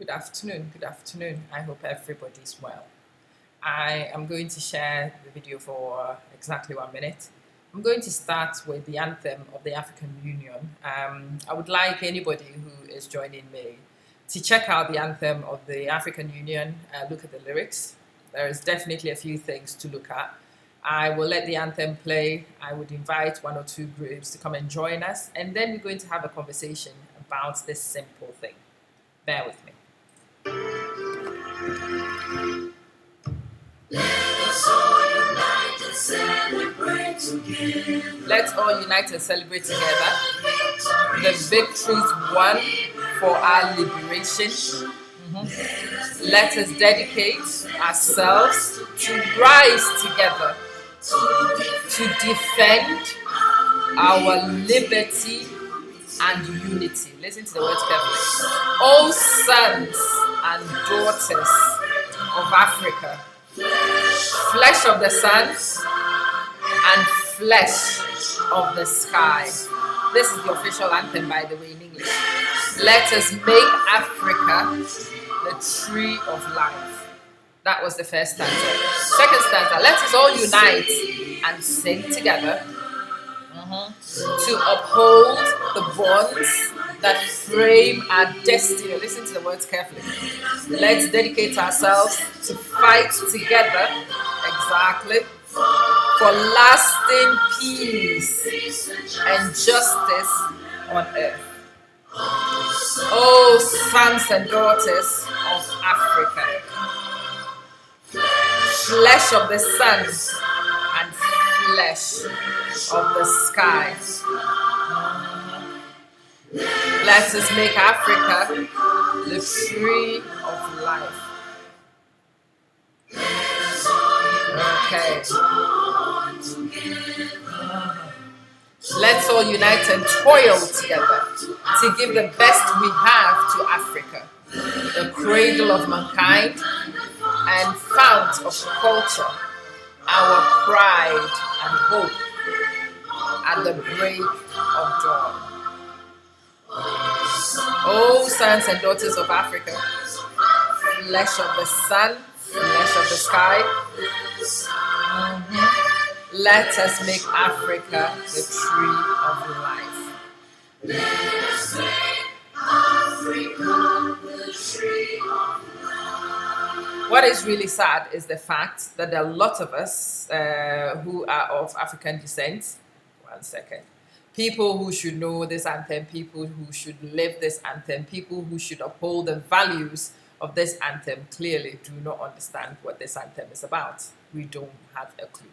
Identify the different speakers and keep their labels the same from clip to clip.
Speaker 1: Good afternoon. Good afternoon. I hope everybody's well. I am going to share the video for exactly 1 minute. I'm going to start with the anthem of the African Union. I would like anybody who is joining me to check out the anthem of the African Union, look at the lyrics. There is definitely a few things to look at. I will let the anthem play. I would invite one or two groups to come and join us, and then we're going to have a conversation about this simple thing. Bear with me.
Speaker 2: Let's all unite and celebrate together.
Speaker 1: Let's all unite and celebrate together. The victories won for our liberation. Let us dedicate ourselves to rise together to defend our liberty and unity. Listen to the words carefully. O sons and daughters of Africa, flesh of the sun and flesh of the sky. This is the official anthem, by the way, in English. Let us make Africa the tree of life. That was the first stanza. Second stanza, let us all unite and sing together to uphold the bonds that frame our destiny. Listen to the words carefully. Let's dedicate ourselves to fight together, exactly, for lasting peace and justice on earth. Oh, sons and daughters of Africa, flesh of the sun and flesh of the sky. Let us make Africa the tree of life. Okay. Let's all unite and toil together to give the best we have to Africa, the cradle of mankind and fount of culture, our pride and hope at the break of dawn. O sons and daughters of Africa, flesh of the sun, flesh of the sky, let us make Africa the tree of life.
Speaker 2: Let us make Africa the tree of life.
Speaker 1: What is really sad is the fact that there are a lot of us who are of African descent. 1 second. People who should know this anthem, people who should live this anthem, people who should uphold the values of this anthem clearly do not understand what this anthem is about. We don't have a clue.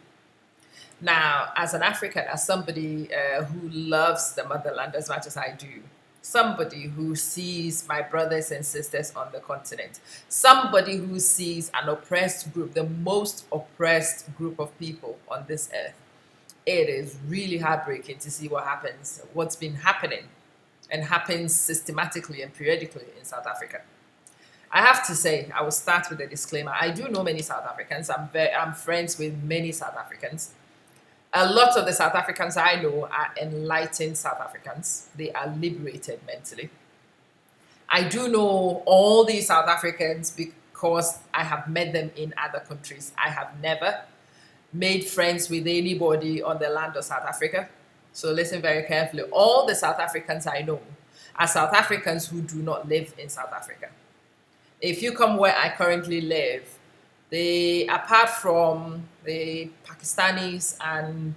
Speaker 1: Now, as an African, as somebody who loves the motherland as much as I do, somebody who sees my brothers and sisters on the continent, somebody who sees an oppressed group, the most oppressed group of people on this earth, it is really heartbreaking to see what's been happening and happens systematically and periodically in South Africa. I have to say, I will start with a disclaimer. I do know many South Africans. I'm friends with many South Africans. A lot of the South Africans I know are enlightened South Africans. They are liberated mentally. I do know all these South Africans because I have met them in other countries. I have never made friends with anybody on the land of South Africa. So listen very carefully. All the South Africans I know are South Africans who do not live in South Africa. If you come where I currently live, apart from the Pakistanis and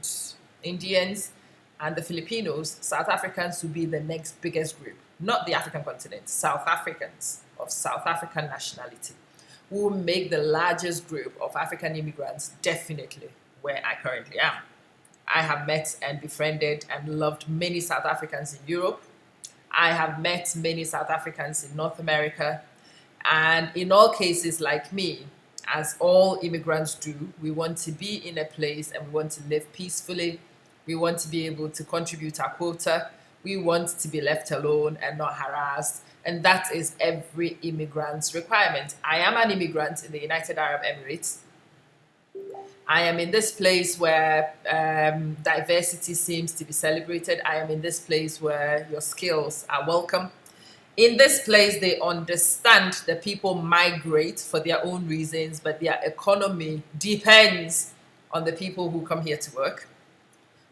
Speaker 1: Indians and the Filipinos, South Africans will be the next biggest group. Not the African continent, South Africans of South African nationality will make the largest group of African immigrants definitely where I currently am. I have met and befriended and loved many South Africans in Europe. I have met many South Africans in North America. And in all cases, like me, as all immigrants do, we want to be in a place and we want to live peacefully. We want to be able to contribute our quota. We want to be left alone and not harassed. And that is every immigrant's requirement. I am an immigrant in the United Arab Emirates. I am in this place where diversity seems to be celebrated. I am in this place where your skills are welcome. In this place, they understand that people migrate for their own reasons, but their economy depends on the people who come here to work.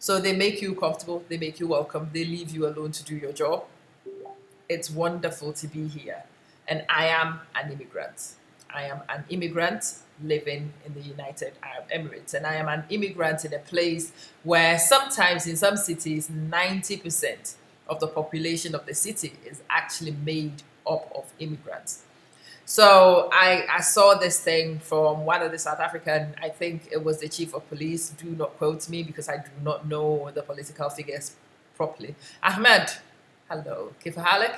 Speaker 1: So they make you comfortable, they make you welcome, they leave you alone to do your job. It's wonderful to be here. And I am an immigrant. I am an immigrant living in the United Arab Emirates. And I am an immigrant in a place where sometimes in some cities, 90% of the population of the city is actually made up of immigrants. So I saw this thing from one of the South African, I think it was the chief of police. Do not quote me because I do not know the political figures properly. Ahmed, hello, Kifahalik.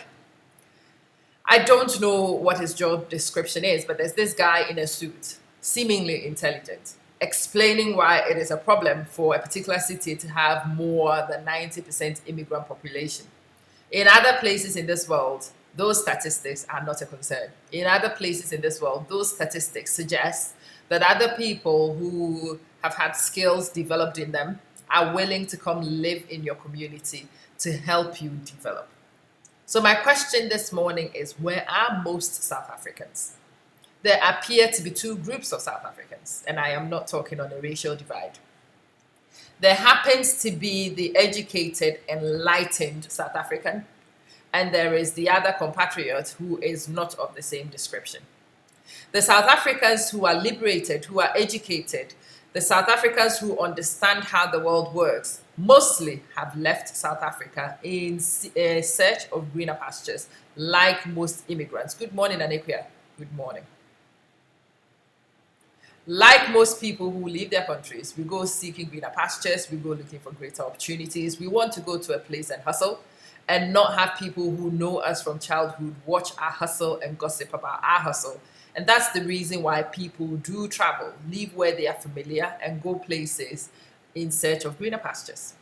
Speaker 1: I don't know what his job description is, but there's this guy in a suit, seemingly intelligent, explaining why it is a problem for a particular city to have more than 90% immigrant population. In other places in this world, those statistics are not a concern. In other places in this world, those statistics suggest that other people who have had skills developed in them are willing to come live in your community to help you develop. So my question this morning is, where are most South Africans? There appear to be two groups of South Africans, and I am not talking on a racial divide. There happens to be the educated, enlightened South African, and there is the other compatriot who is not of the same description. The South Africans who are liberated, who are educated, the South Africans who understand how the world works, mostly have left South Africa in search of greener pastures, like most immigrants. Good morning, Anekia. Good morning. Like most people who leave their countries, we go seeking greener pastures, we go looking for greater opportunities. We want to go to a place and hustle and not have people who know us from childhood watch our hustle and gossip about our hustle. And that's the reason why people do travel, leave where they are familiar and go places in search of greener pastures.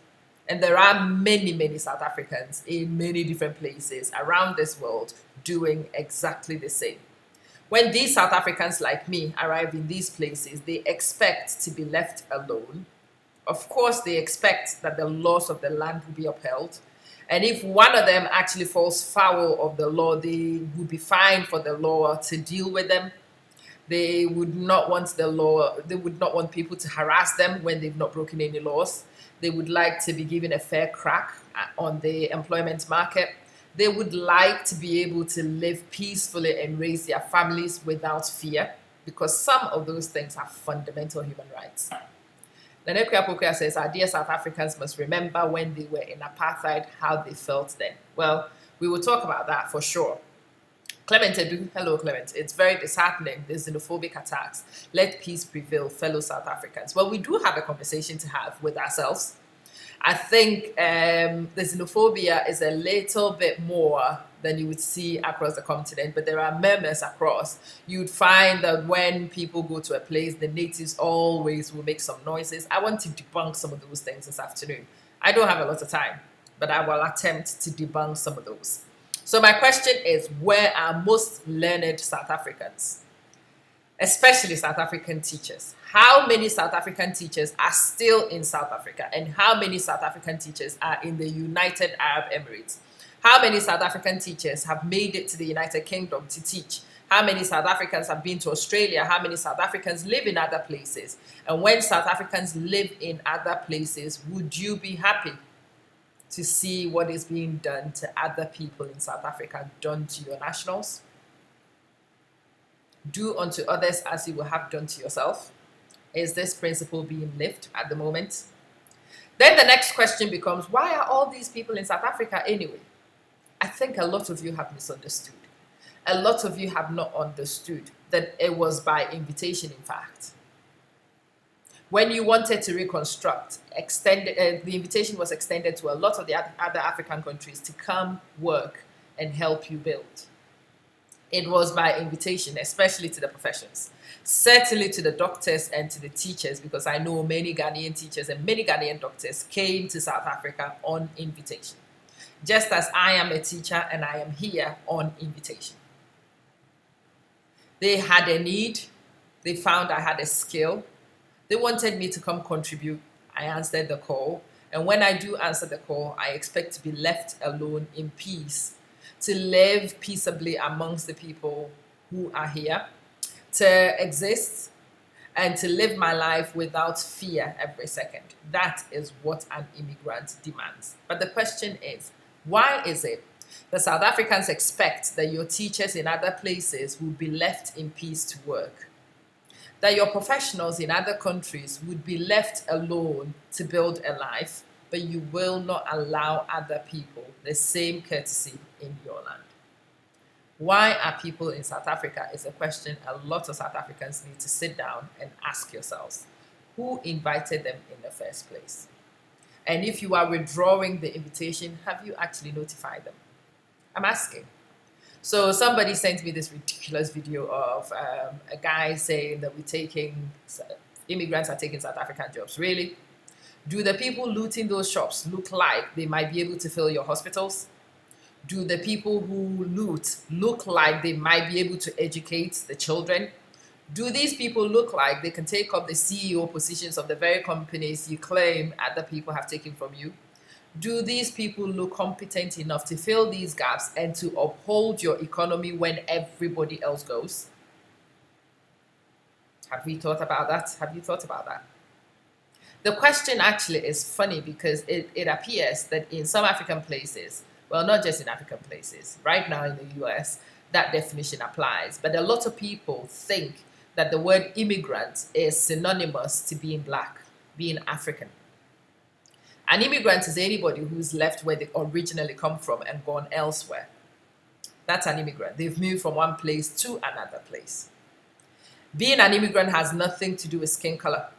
Speaker 1: And there are many, many South Africans in many different places around this world doing exactly the same. When these South Africans like me arrive in these places, they expect to be left alone. Of course, they expect that the laws of the land will be upheld. And if one of them actually falls foul of the law, they would be fined for the law to deal with them. They would not want the law, they would not want people to harass them when they've not broken any laws. They would like to be given a fair crack on the employment market. They would like to be able to live peacefully and raise their families without fear, because some of those things are fundamental human rights. Nanekia Pokia says, our dear South Africans must remember when they were in apartheid, how they felt then. Well, we will talk about that for sure. Clement Edu, hello Clement. It's very disheartening, the xenophobic attacks. Let peace prevail, fellow South Africans. Well, we do have a conversation to have with ourselves. I think the xenophobia is a little bit more than you would see across the continent, but there are murmurs across. You'd find that when people go to a place, the natives always will make some noises. I want to debunk some of those things this afternoon. I don't have a lot of time, but I will attempt to debunk some of those. So my question is, where are most learned South Africans, especially South African teachers? How many South African teachers are still in South Africa? And how many South African teachers are in the United Arab Emirates? How many South African teachers have made it to the United Kingdom to teach? How many South Africans have been to Australia? How many South Africans live in other places? And when South Africans live in other places, would you be happy to see what is being done to other people in South Africa done to your nationals? Do unto others as you will have done to yourself. Is this principle being lived at the moment? Then the next question becomes, why are all these people in South Africa anyway? I think a lot of you have misunderstood. A lot of you have not understood that it was by invitation, in fact. When you wanted to reconstruct, the invitation was extended to a lot of the other African countries to come work and help you build. It was by invitation, especially to the professions. Certainly to the doctors and to the teachers, because I know many Ghanaian teachers and many Ghanaian doctors came to South Africa on invitation. Just as I am a teacher and I am here on invitation. They had a need. They found I had a skill. They wanted me to come contribute. I answered the call. And when I do answer the call, I expect to be left alone in peace. to live peaceably amongst the people who are here, to exist and to live my life without fear every second. That is what an immigrant demands. But the question is, why is it that South Africans expect that your teachers in other places will be left in peace to work? That your professionals in other countries would be left alone to build a life, but you will not allow other people the same courtesy in your land? Why are people in South Africa is a question a lot of South Africans need to sit down and ask yourselves. Who invited them in the first place? And if you are withdrawing the invitation, have you actually notified them? I'm asking. So somebody sent me this ridiculous video of a guy saying that immigrants are taking South African jobs. Really? Do the people looting those shops look like they might be able to fill your hospitals? Do the people who loot look like they might be able to educate the children? Do these people look like they can take up the CEO positions of the very companies you claim other people have taken from you? Do these people look competent enough to fill these gaps and to uphold your economy when everybody else goes? Have we thought about that? Have you thought about that? The question actually is funny because it appears that in some African places, well, not just in African places, right now in the US, that definition applies. But a lot of people think that the word immigrant is synonymous to being black, being African. An immigrant is anybody who's left where they originally come from and gone elsewhere. That's an immigrant. They've moved from one place to another place. Being an immigrant has nothing to do with skin color.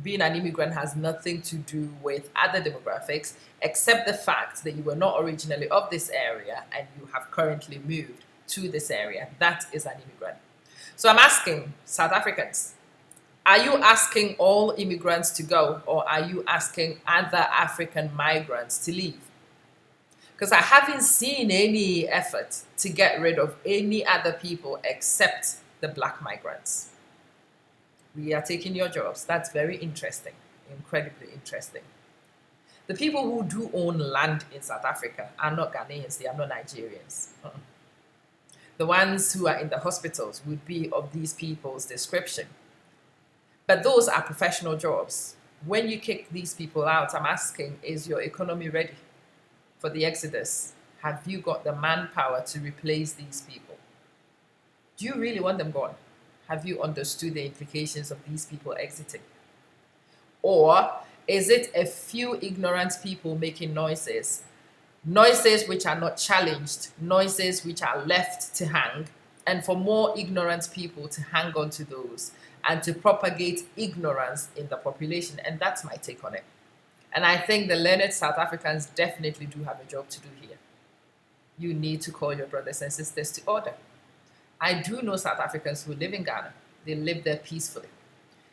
Speaker 1: Being an immigrant has nothing to do with other demographics, except the fact that you were not originally of this area and you have currently moved to this area. That is an immigrant. So I'm asking South Africans, are you asking all immigrants to go, or are you asking other African migrants to leave? Because I haven't seen any effort to get rid of any other people except the black migrants. We are taking your jobs. That's very interesting, incredibly interesting. The people who do own land in South Africa are not Ghanaians, they are not Nigerians. The ones who are in the hospitals would be of these people's description. But those are professional jobs. When you kick these people out, I'm asking, is your economy ready for the exodus? Have you got the manpower to replace these people? Do you really want them gone? Have you understood the implications of these people exiting? Or is it a few ignorant people making noises? Noises which are not challenged, noises which are left to hang, and for more ignorant people to hang on to those and to propagate ignorance in the population. And that's my take on it. And I think the learned South Africans definitely do have a job to do here. You need to call your brothers and sisters to order. I do know South Africans who live in Ghana. They live there peacefully.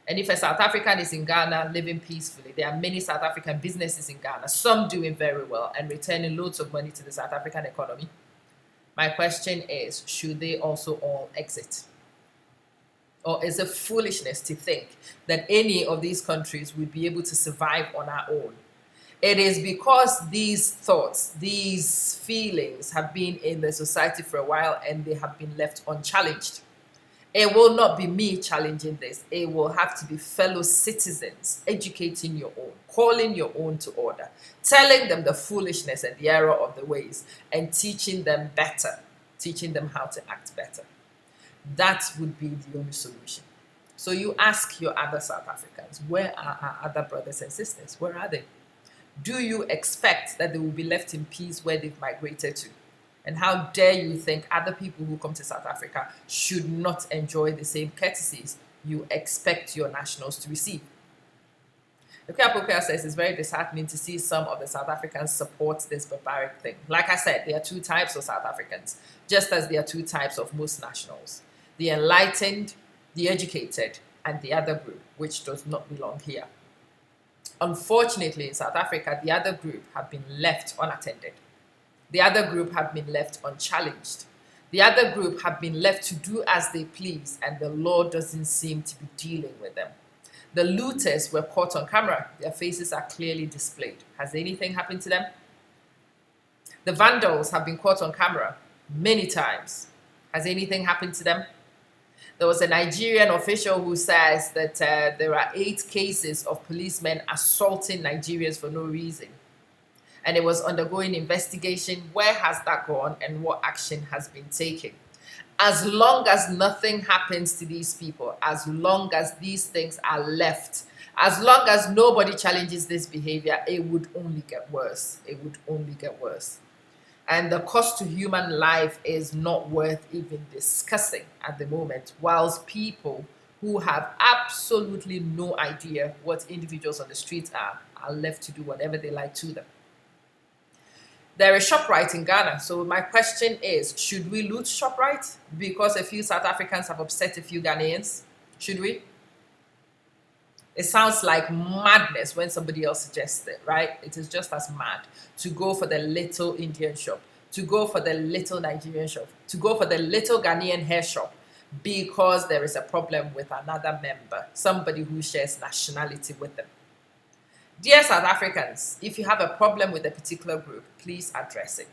Speaker 1: And if a South African is in Ghana living peacefully, there are many South African businesses in Ghana, some doing very well and returning loads of money to the South African economy. My question is, should they also all exit? Or is it foolishness to think that any of these countries would be able to survive on our own? It is because these thoughts, these feelings have been in the society for a while and they have been left unchallenged. It will not be me challenging this. It will have to be fellow citizens educating your own, calling your own to order, telling them the foolishness and the error of the ways, and teaching them better, teaching them how to act better. That would be the only solution. So you ask your other South Africans, where are our other brothers and sisters? Where are they? Do you expect that they will be left in peace where they've migrated to? And how dare you think other people who come to South Africa should not enjoy the same courtesies you expect your nationals to receive? Pokia says it's very disheartening to see some of the South Africans support this barbaric thing. Like I said, there are two types of South Africans, just as there are two types of most nationals. The enlightened, the educated, and the other group, which does not belong here. Unfortunately, in South Africa, the other group have been left unattended. The other group have been left unchallenged. The other group have been left to do as they please, and the law doesn't seem to be dealing with them. The looters were caught on camera. Their faces are clearly displayed. Has anything happened to them? The vandals have been caught on camera many times. Has anything happened to them? There was a Nigerian official who says that there are 8 cases of policemen assaulting Nigerians for no reason. And it was undergoing investigation. Where has that gone and what action has been taken? As long as nothing happens to these people, as long as these things are left, as long as nobody challenges this behavior, it would only get worse. It would only get worse. And the cost to human life is not worth even discussing at the moment, whilst people who have absolutely no idea what individuals on the streets are left to do whatever they like to them. There is ShopRite in Ghana. So my question is, should we loot ShopRite because a few South Africans have upset a few Ghanaians? Should we? It sounds like madness when somebody else suggests it, right? It is just as mad to go for the little Indian shop, to go for the little Nigerian shop, to go for the little Ghanaian hair shop because there is a problem with another member, somebody who shares nationality with them. Dear South Africans, if you have a problem with a particular group, please address it.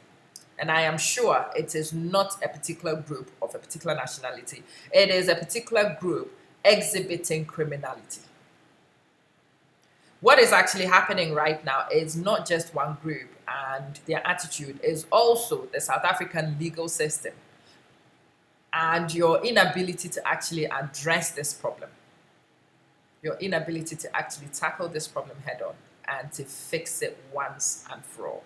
Speaker 1: And I am sure it is not a particular group of a particular nationality. It is a particular group exhibiting criminality. What is actually happening right now is not just one group, and their attitude is also the South African legal system and your inability to actually address this problem. Your inability to actually tackle this problem head on and to fix it once and for all.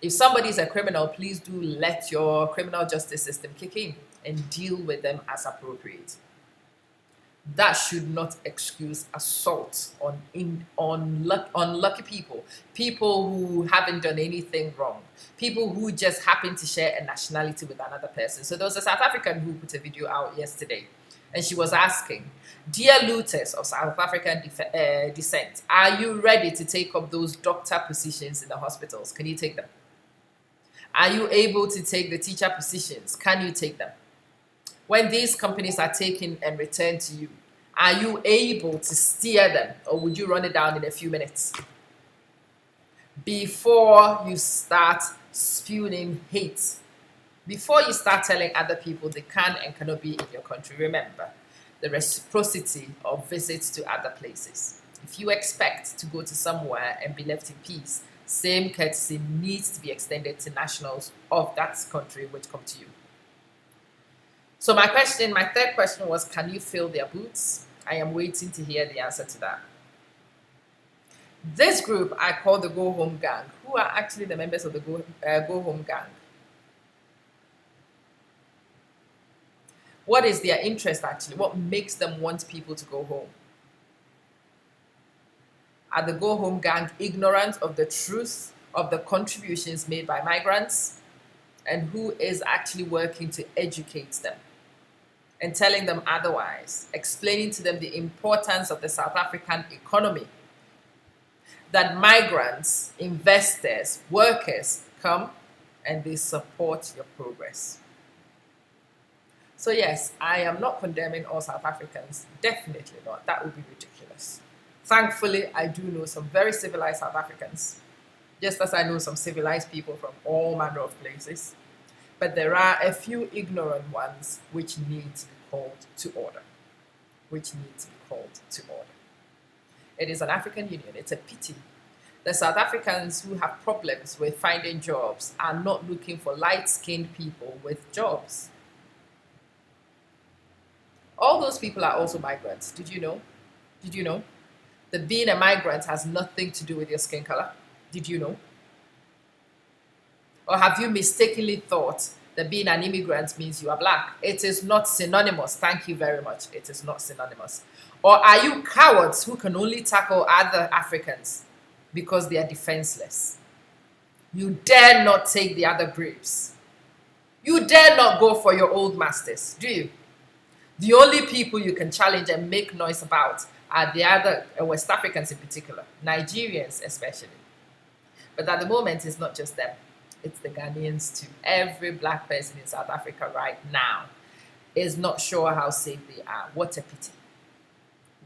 Speaker 1: If somebody is a criminal, please do let your criminal justice system kick in and deal with them as appropriate. That should not excuse assault on unlucky people, people who haven't done anything wrong, people who just happen to share a nationality with another person. So there was a South African who put a video out yesterday, and she was asking, dear looters of South African descent, are you ready to take up those doctor positions in the hospitals? Can you take them? Are you able to take the teacher positions? Can you take them? When these companies are taken and returned to you, are you able to steer them, or would you run it down in a few minutes? Before you start spewing hate, before you start telling other people they can and cannot be in your country, remember the reciprocity of visits to other places. If you expect to go to somewhere and be left in peace, same courtesy needs to be extended to nationals of that country which come to you. So my third question was, can you fill their boots? I am waiting to hear the answer to that. This group I call the Go Home Gang. Who are actually the members of the Go Home Gang? What is their interest actually? What makes them want people to go home? Are the Go Home Gang ignorant of the truth of the contributions made by migrants? And who is actually working to educate them and telling them otherwise, explaining to them the importance of the South African economy, that migrants, investors, workers come and they support your progress. So yes, I am not condemning all South Africans, definitely not. That would be ridiculous. Thankfully, I do know some very civilized South Africans, just as I know some civilized people from all manner of places. But there are a few ignorant ones which need to be called to order. It is an African Union. It's a pity. The South Africans who have problems with finding jobs are not looking for light-skinned people with jobs. All those people are also migrants. Did you know? That being a migrant has nothing to do with your skin color? Did you know? Or have you mistakenly thought that being an immigrant means you are black? It is not synonymous. Thank you very much. It is not synonymous. Or are you cowards who can only tackle other Africans because they are defenseless? You dare not take the other groups. You dare not go for your old masters, do you? The only people you can challenge and make noise about are the other West Africans in particular, Nigerians especially. But at the moment, it's not just them. It's the Ghanaians too. Every black person in South Africa right now is not sure how safe they are. What a pity.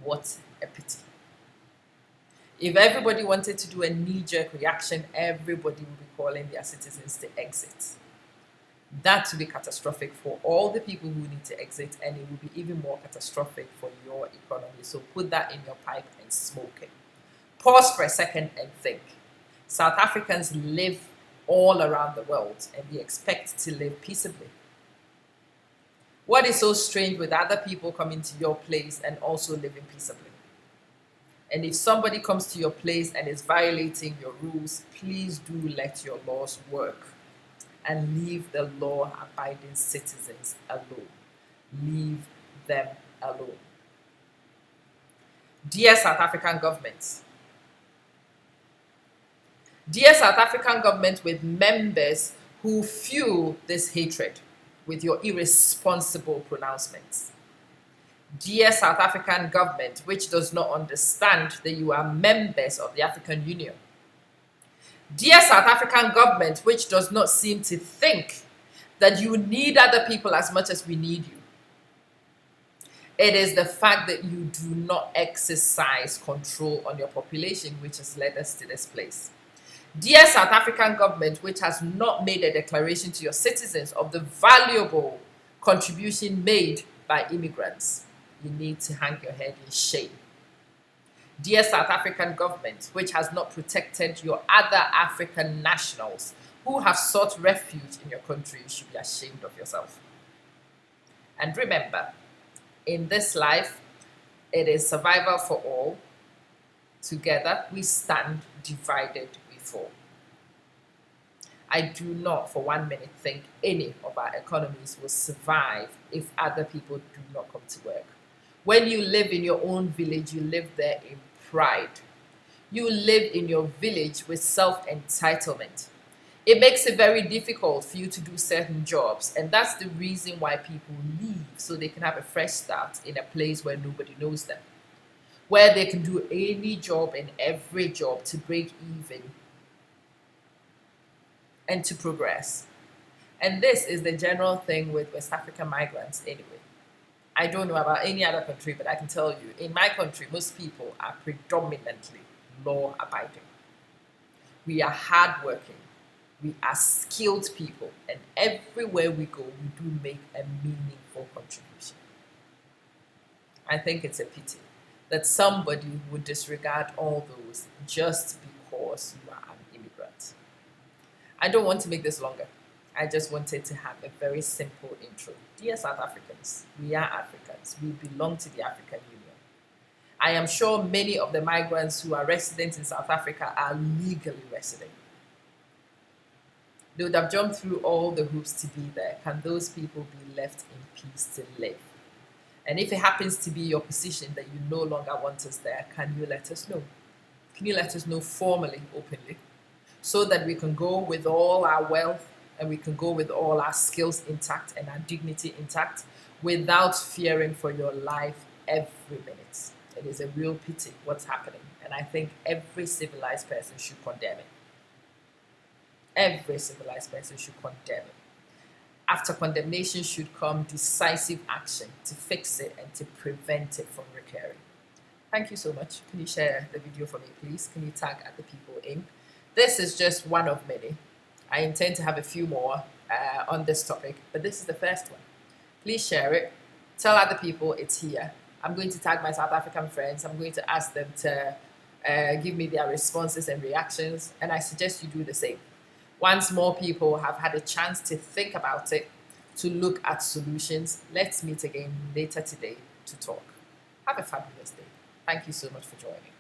Speaker 1: What a pity. If everybody wanted to do a knee-jerk reaction, everybody would be calling their citizens to exit. That would be catastrophic for all the people who need to exit, and it would be even more catastrophic for your economy. So put that in your pipe and smoke it. Pause for a second and think. South Africans live all around the world, and we expect to live peaceably. What is so strange with other people coming to your place and also living peaceably? And if somebody comes to your place and is violating your rules, please do let your laws work and leave the law-abiding citizens alone. Leave them alone. Dear South African government, dear South African government with members who fuel this hatred with your irresponsible pronouncements. Dear South African government, which does not understand that you are members of the African Union. Dear South African government, which does not seem to think that you need other people as much as we need you. It is the fact that you do not exercise control on your population which has led us to this place. Dear South African government, which has not made a declaration to your citizens of the valuable contribution made by immigrants, you need to hang your head in shame. Dear South African government, which has not protected your other African nationals who have sought refuge in your country, you should be ashamed of yourself. And remember, in this life, it is survival for all. Together, we stand, divided we fall. I do not for 1 minute think any of our economies will survive if other people do not come to work. When you live in your own village, you live there in pride. You live in your village with self-entitlement. It makes it very difficult for you to do certain jobs, and that's the reason why people leave, so they can have a fresh start in a place where nobody knows them, where they can do any job and every job to break even and to progress. And this is the general thing with West African migrants anyway. I don't know about any other country, but I can tell you, in my country, most people are predominantly law-abiding. We are hardworking. We are skilled people. And everywhere we go, we do make a meaningful contribution. I think it's a pity that somebody would disregard all those just because you are an immigrant. I don't want to make this longer. I just wanted to have a very simple intro. Dear South Africans, we are Africans. We belong to the African Union. I am sure many of the migrants who are residents in South Africa are legally resident. They would have jumped through all the hoops to be there. Can those people be left in peace to live? And if it happens to be your position that you no longer want us there, can you let us know? Can you let us know formally, openly, so that we can go with all our wealth and we can go with all our skills intact and our dignity intact without fearing for your life every minute? It is a real pity what's happening, and I think every civilized person should condemn it. Every civilized person should condemn it. After condemnation should come decisive action to fix it and to prevent it from recurring. Thank you so much. Can you share the video for me, please? Can you tag other people in? This is just one of many. I intend to have a few more on this topic, but this is the first one. Please share it. Tell other people it's here. I'm going to tag my South African friends. I'm going to ask them to give me their responses and reactions, and I suggest you do the same. Once more people have had a chance to think about it, to look at solutions, let's meet again later today to talk. Have a fabulous day. Thank you so much for joining.